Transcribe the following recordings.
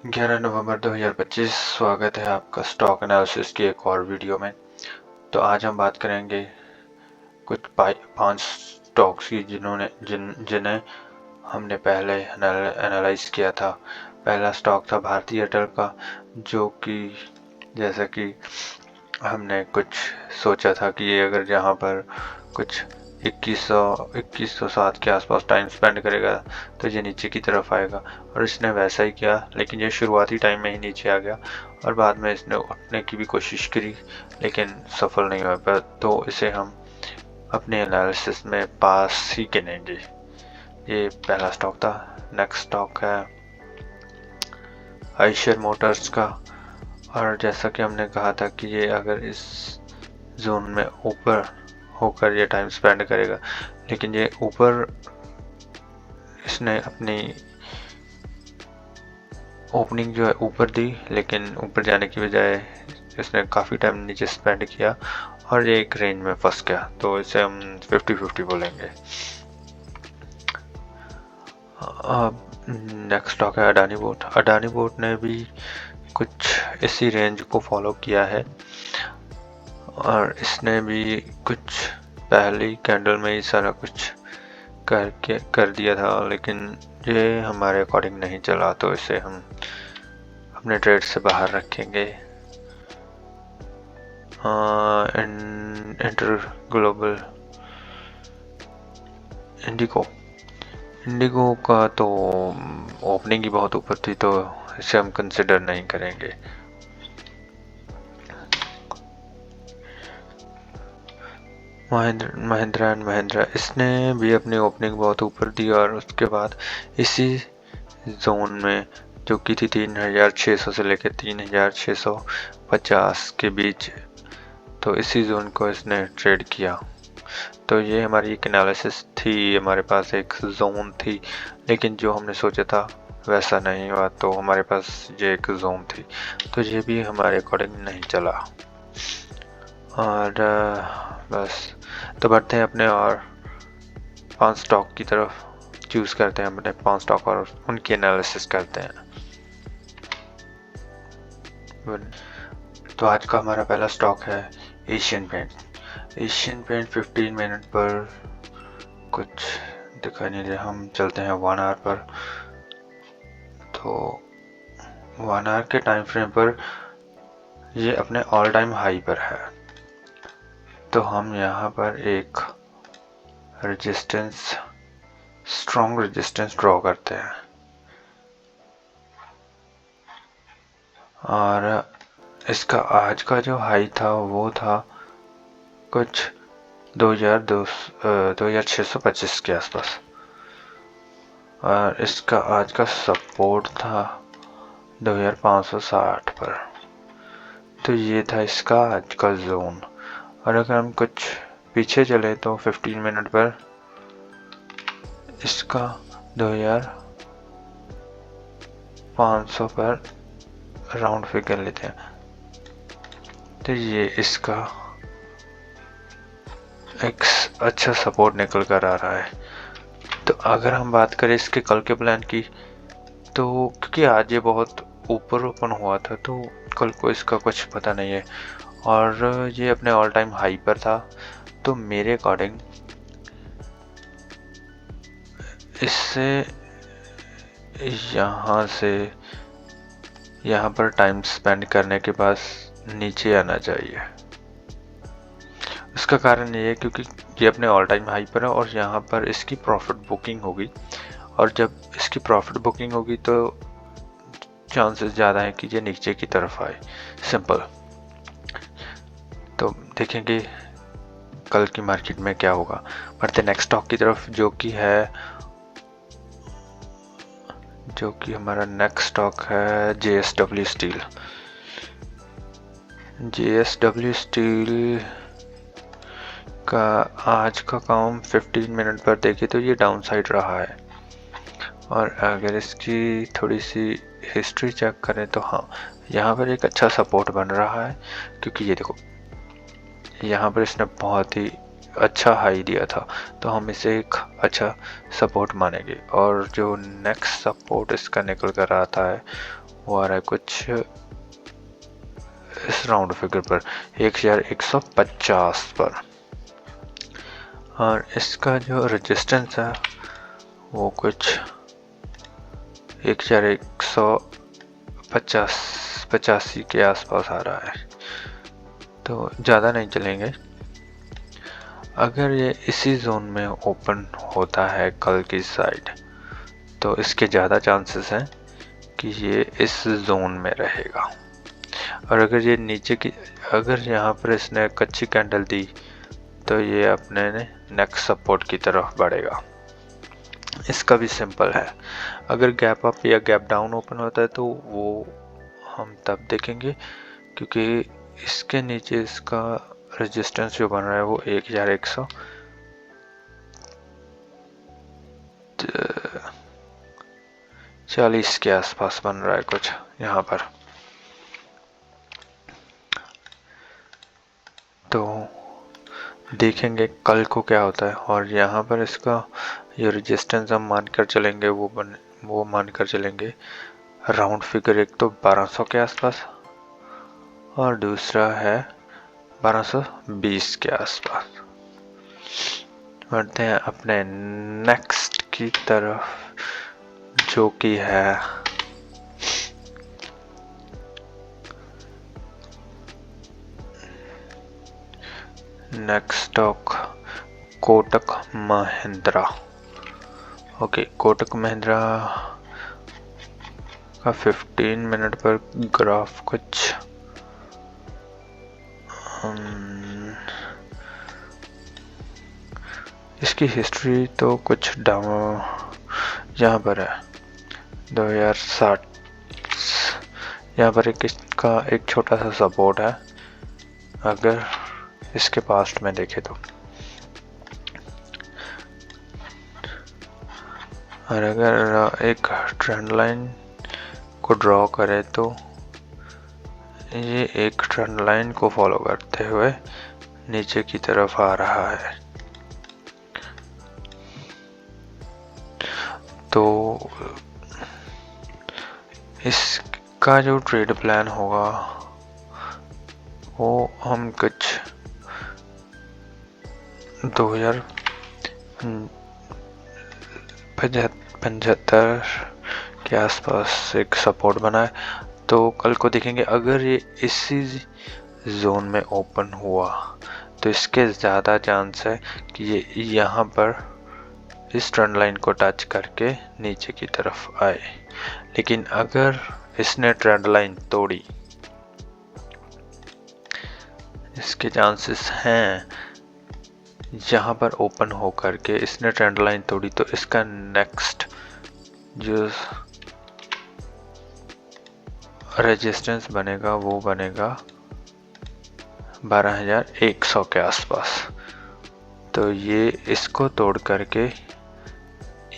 11 नवंबर 2025। स्वागत है आपका स्टॉक एनालिसिस की एक और वीडियो में। तो आज हम बात करेंगे कुछ 5 स्टॉक्स की जिन्हें हमने पहले एनालाइज किया था। पहला स्टॉक था भारती एयरटेल का, जो कि जैसा कि हमने कुछ सोचा था कि ये अगर यहाँ पर कुछ 2107 के आसपास टाइम स्पेंड करेगा तो ये नीचे की तरफ आएगा, और इसने वैसा ही किया। लेकिन ये शुरुआती टाइम में ही नीचे आ गया और बाद में इसने उठने की भी कोशिश करी लेकिन सफल नहीं हो पाया, तो इसे हम अपने एनालिसिस में पास ही गिनेंगे। ये पहला स्टॉक था। नेक्स्ट स्टॉक है आइशर मोटर्स का, और जैसा कि हमने कहा था कि ये अगर इस जोन में ऊपर होकर ये टाइम स्पेंड करेगा, लेकिन ये ऊपर इसने अपनी ओपनिंग जो है ऊपर दी, लेकिन ऊपर जाने की बजाय इसने काफ़ी टाइम नीचे स्पेंड किया और ये एक रेंज में फंस गया, तो इसे हम 50-50 बोलेंगे। अब नेक्स्ट स्टॉक है अडानी पोर्ट। अडानी पोर्ट ने भी कुछ इसी रेंज को फॉलो किया है और इसने भी कुछ पहली कैंडल में ही सारा कुछ कर दिया था, लेकिन ये हमारे अकॉर्डिंग नहीं चला, तो इसे हम अपने ट्रेड से बाहर रखेंगे। इंटर ग्लोबल इंडिगो का तो ओपनिंग ही बहुत ऊपर थी, तो इसे हम कंसिडर नहीं करेंगे। महिंद्रा एंड महिंद्रा, इसने भी अपनी ओपनिंग बहुत ऊपर दी और उसके बाद इसी जोन में जो कि थी 3600 से लेकर 3650 के बीच, तो इसी जोन को इसने ट्रेड किया। तो ये हमारी एक एनालिसिस थी, हमारे पास एक जोन थी, लेकिन जो हमने सोचा था वैसा नहीं हुआ, तो हमारे पास ये एक जोन थी, तो ये भी हमारे अकॉर्डिंग नहीं चला। और बस, तो बढ़ते हैं अपने और 5 स्टॉक की तरफ। चूज़ करते हैं अपने 5 स्टॉक और उनकी एनालिसिस करते हैं। तो आज का हमारा पहला स्टॉक है Asian Paint. Asian Paint 15 minute पर कुछ दिखाई नहीं दे, हम चलते हैं 1 आवर पर। तो 1 आवर के टाइम फ्रेम पर ये अपने ऑल टाइम हाई पर है, तो हम यहाँ पर एक रेजिस्टेंस, स्ट्रॉन्ग रेजिस्टेंस ड्रॉ करते हैं और इसका आज का जो हाई था वो था कुछ 2625 के आसपास, और इसका आज का सपोर्ट था 2560 पर, तो ये था इसका आज का जोन। और अगर हम कुछ पीछे चले तो 15 मिनट पर इसका 2500 पर राउंड फिगर लेते हैं, तो ये इसका एक अच्छा सपोर्ट निकल कर आ रहा है। तो अगर हम बात करें इसके कल के प्लान की, तो क्योंकि आज ये बहुत ऊपर ओपन हुआ था, तो कल को इसका कुछ पता नहीं है, और ये अपने ऑल टाइम हाई पर था, तो मेरे अकॉर्डिंग इससे यहाँ पर टाइम स्पेंड करने के बाद नीचे आना चाहिए। इसका कारण ये है क्योंकि ये अपने ऑल टाइम हाई पर है और यहाँ पर इसकी प्रॉफिट बुकिंग होगी, और जब इसकी प्रॉफिट बुकिंग होगी तो चांसेस ज़्यादा है कि ये नीचे की तरफ आए। सिंपल। तो देखेंगे कल की मार्केट में क्या होगा। बढ़ते नेक्स्ट स्टॉक की तरफ, जो कि हमारा नेक्स्ट स्टॉक है JSW स्टील। JSW स्टील का आज का काम 15 मिनट पर देखे तो ये डाउन साइड रहा है, और अगर इसकी थोड़ी सी हिस्ट्री चेक करें तो हाँ, यहाँ पर एक अच्छा सपोर्ट बन रहा है, क्योंकि ये देखो यहाँ पर इसने बहुत ही अच्छा हाई दिया था, तो हम इसे एक अच्छा सपोर्ट मानेंगे। और जो नेक्स्ट सपोर्ट इसका निकल कर आता है वो आ रहा है कुछ इस राउंड फिगर पर 1150 पर, और इसका जो रेजिस्टेंस है वो कुछ 1185 के आसपास आ रहा है। तो ज़्यादा नहीं चलेंगे। अगर ये इसी जोन में ओपन होता है कल की साइड, तो इसके ज़्यादा चांसेस हैं कि ये इस जोन में रहेगा। और अगर ये नीचे की, अगर यहाँ पर इसने कच्ची कैंडल दी तो ये अपने नेक्स्ट सपोर्ट की तरफ बढ़ेगा। इसका भी सिंपल है। अगर गैप अप या गैप डाउन ओपन होता है तो वो हम तब देखेंगे, क्योंकि इसके नीचे इसका रेजिस्टेंस जो बन रहा है वो 1140 के आसपास बन रहा है कुछ यहाँ पर। तो देखेंगे कल को क्या होता है। और यहाँ पर इसका ये रेजिस्टेंस हम मानकर चलेंगे, वो मानकर चलेंगे राउंड फिगर, एक तो 1200 के आसपास और दूसरा है 1220 के आसपास। बढ़ते हैं अपने नेक्स्ट की तरफ, जो कि है next stock Kotak Mahindra. Okay, Kotak Mahindra का 15 मिनट पर ग्राफ कुछ इसकी हिस्ट्री तो कुछ डाउन यहाँ पर है 2060। यहाँ पर इसका एक छोटा सा सपोर्ट है अगर इसके पास्ट में देखे तो। और अगर एक ट्रेंड लाइन को ड्रॉ करें तो ये एक ट्रेंड लाइन को फॉलो करते हुए नीचे की तरफ आ रहा है। तो इसका जो ट्रेड प्लान होगा वो हम कुछ 2075 के आसपास एक सपोर्ट बना है। तो कल को देखेंगे अगर ये इसी जोन में ओपन हुआ तो इसके ज़्यादा चांस है कि ये यहाँ पर इस ट्रेंड लाइन को टच करके नीचे की तरफ आए। लेकिन अगर इसने ट्रेंड लाइन तोड़ी, इसके चांसेस हैं यहाँ पर ओपन हो करके इसने ट्रेंड लाइन तोड़ी तो इसका नेक्स्ट जो रेजिस्टेंस बनेगा वो बनेगा 12100 के आसपास। तो ये इसको तोड़ करके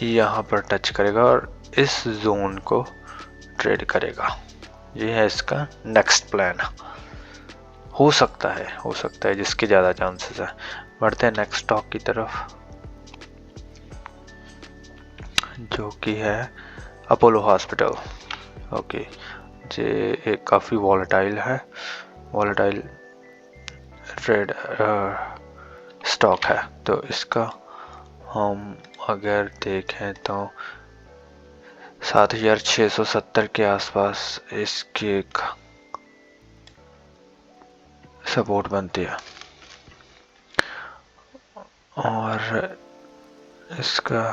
यहाँ पर टच करेगा और इस जोन को ट्रेड करेगा। ये है इसका नेक्स्ट प्लान। हो सकता है जिसके ज़्यादा चांसेस है। बढ़ते हैं नेक्स्ट स्टॉक की तरफ, जो कि है अपोलो हॉस्पिटल। ओके, ये एक काफ़ी वॉलेटाइल ट्रेड स्टॉक है। तो इसका हम अगर देखें तो 7670 के आसपास इसकी एक सपोर्ट बनती है और इसका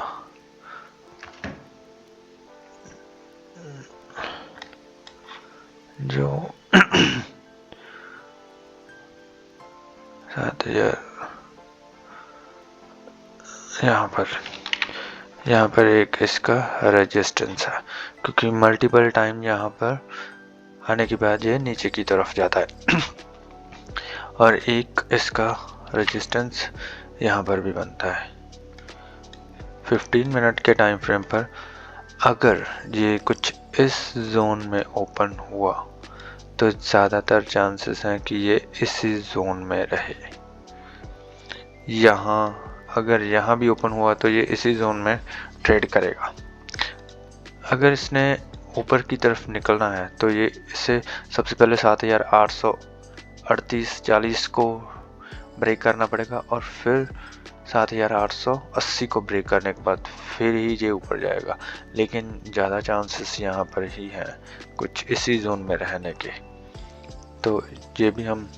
जो 7000 यहाँ पर एक इसका रेजिस्टेंस है, क्योंकि मल्टीपल टाइम यहाँ पर आने के बाद ये नीचे की तरफ जाता है। और एक इसका रेजिस्टेंस यहाँ पर भी बनता है 15 मिनट के टाइम फ्रेम पर। अगर ये कुछ इस जोन में ओपन हुआ तो ज़्यादातर चांसेस हैं कि ये इसी जोन में रहे। अगर यहाँ भी ओपन हुआ तो ये इसी जोन में ट्रेड करेगा। अगर इसने ऊपर की तरफ निकलना है तो ये इसे सबसे पहले 7838-40 को ब्रेक करना पड़ेगा और फिर 7880 को ब्रेक करने के बाद फिर ही ये ऊपर जाएगा। लेकिन ज़्यादा चांसेस यहाँ पर ही हैं कुछ इसी जोन में रहने के, तो ये भी हम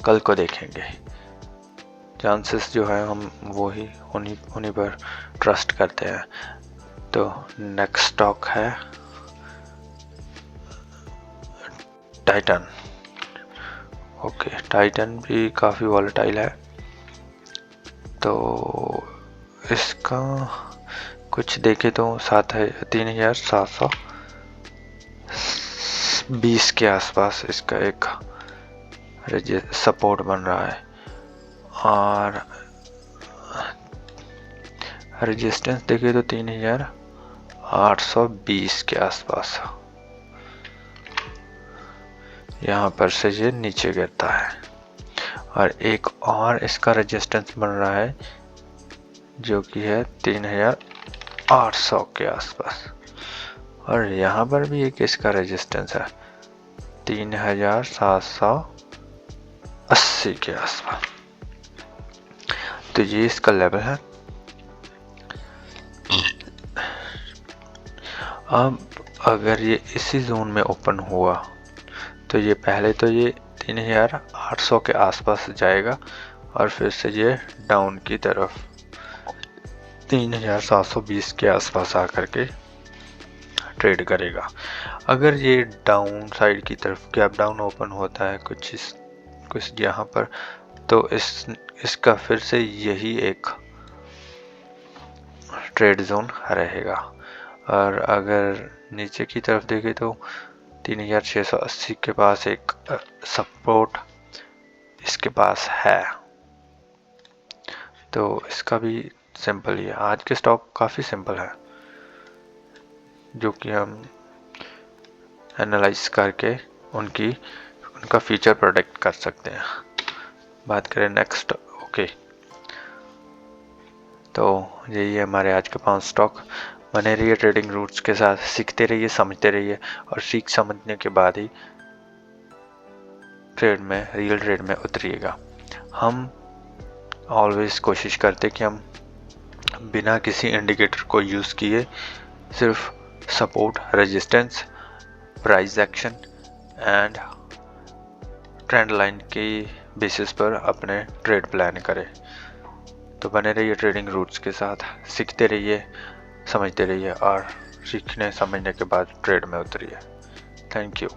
कल को देखेंगे। चांसेस जो है हम वही उन्हीं पर ट्रस्ट करते हैं। तो नेक्स्ट स्टॉक है टाइटन। ओके, टाइटन भी काफ़ी वॉलेटाइल है, तो इसका कुछ देखे तो 3720 के आसपास इसका एक सपोर्ट बन रहा है और रेजिस्टेंस देखे तो 3820 के आसपास। यहाँ पर से ये नीचे गिरता है और एक और इसका रेजिस्टेंस बन रहा है जो कि है 3800 के आसपास, और यहाँ पर भी एक इसका रेजिस्टेंस है 3780 के आसपास। तो ये इसका लेवल है। अब अगर ये इसी जोन में ओपन हुआ तो ये पहले तो ये 3800 के आसपास जाएगा और फिर से ये डाउन की तरफ 3720 के आसपास आकर के ट्रेड करेगा। अगर ये डाउन साइड की तरफ गैप डाउन ओपन होता है कुछ यहाँ पर, तो इसका फिर से यही एक ट्रेड जोन रहेगा। और अगर नीचे की तरफ देखें तो 3680 के पास एक सपोर्ट इसके पास है, तो इसका भी सिंपल ही है। आज के स्टॉक काफ़ी सिंपल है जो कि हम एनालाइज करके उनका फीचर प्रोटेक्ट कर सकते हैं। बात करें नेक्स्ट। ओके, तो यही है हमारे आज के 5 स्टॉक। बने रहिए ट्रेडिंग रूट्स के साथ, सीखते रहिए, समझते रहिए और सीख समझने के बाद ही रियल ट्रेड में उतरिएगा। हम ऑलवेज कोशिश करते कि हम बिना किसी इंडिकेटर को यूज़ किए सिर्फ support, resistance, price action and trend line की बेसिस पर अपने ट्रेड प्लान करें। तो बने रहिए ट्रेडिंग रूट्स के साथ, सीखते रहिए, समझते रहिए और सीखने समझने के बाद ट्रेड में उतरिए। Thank you.